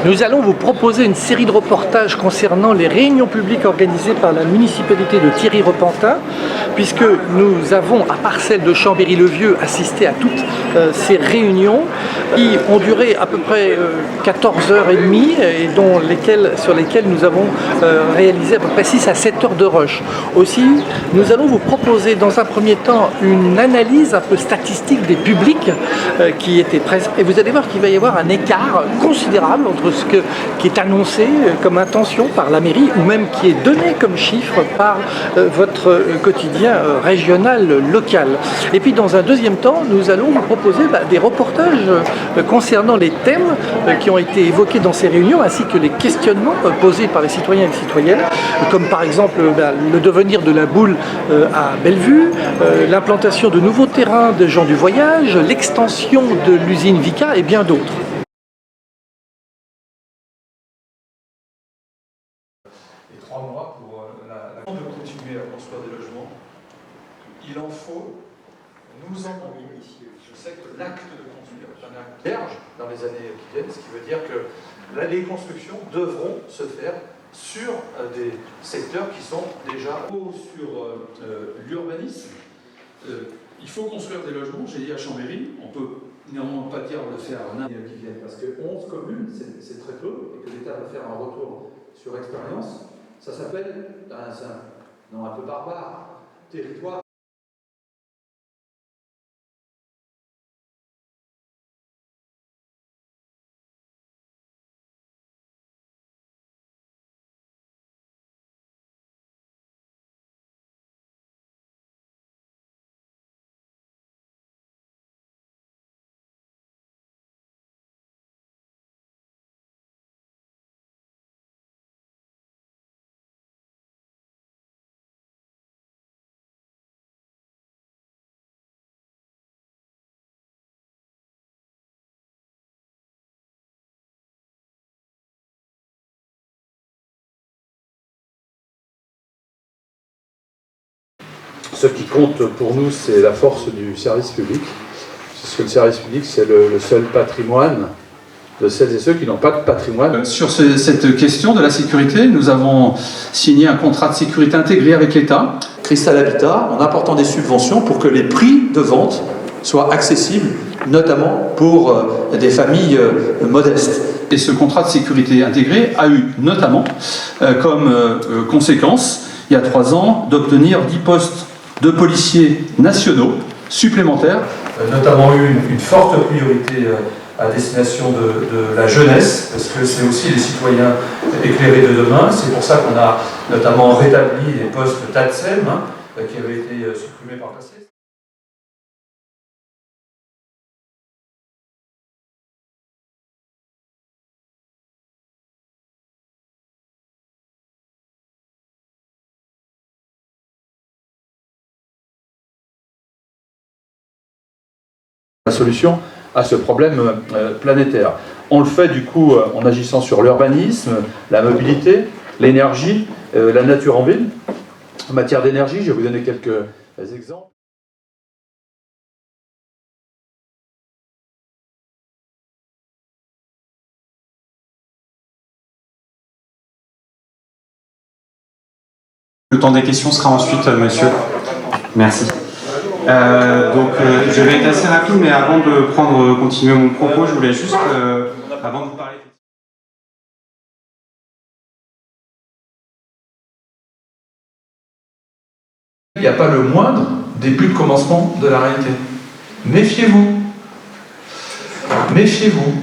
Nous allons vous proposer une série de reportages concernant les réunions publiques organisées par la municipalité de Thierry-Repentin, puisque nous avons, à part celle de Chambéry-le-Vieux, assisté à toutes ces réunions qui ont duré à peu près 14h30 et sur lesquelles nous avons réalisé à peu près 6 à 7 heures de rush. Aussi, nous allons vous proposer dans un premier temps une analyse un peu statistique des publics qui étaient présents, et vous allez voir qu'il va y avoir un écart considérable entre ce qui est annoncé comme intention par la mairie ou même qui est donné comme chiffre par votre quotidien régional, local. Et puis dans un deuxième temps, nous allons vous proposer des reportages concernant les thèmes qui ont été évoqués dans ces réunions ainsi que les questionnements posés par les citoyens et les citoyennes, comme par exemple le devenir de la boule à Bellevue, l'implantation de nouveaux terrains de gens du voyage, l'extension de l'usine Vicat et bien d'autres. Et 3 mois pour de continuer à construire des logements. Il en faut, nous en avons. Je sais que l'acte de construire est un acte vierge dans les années qui viennent, ce qui veut dire que les constructions devront se faire sur des secteurs qui sont déjà sur l'urbanisme. Il faut construire des logements, j'ai dit à Chambéry, on peut néanmoins pas dire de faire un qui viennent, parce que 11 communes, c'est très peu, et que l'État va faire un retour sur expérience. Ça s'appelle, dans un nom un peu barbare, territoire. Ce qui compte pour nous, c'est la force du service public, parce que le service public, c'est le seul patrimoine de celles et ceux qui n'ont pas de patrimoine. Sur cette question de la sécurité, nous avons signé un contrat de sécurité intégré avec l'État. Cristal Habitat, en apportant des subventions pour que les prix de vente soient accessibles, notamment pour des familles modestes. Et ce contrat de sécurité intégré a eu notamment comme conséquence, il y a 3 ans, d'obtenir 10 postes de policiers nationaux supplémentaires. Notamment eu une forte priorité à destination de la jeunesse, parce que c'est aussi les citoyens éclairés de demain. C'est pour ça qu'on a notamment rétabli les postes TATSEM qui avaient été supprimés par le passé. La solution à ce problème planétaire. On le fait du coup en agissant sur l'urbanisme, la mobilité, l'énergie, la nature en ville. En matière d'énergie, je vais vous donner quelques exemples. Le temps des questions sera ensuite, monsieur. Merci. Je vais être assez rapide, mais avant de continuer mon propos, je voulais juste, avant de vous parler... Il n'y a pas le moindre début de commencement de la réalité. Méfiez-vous. Méfiez-vous.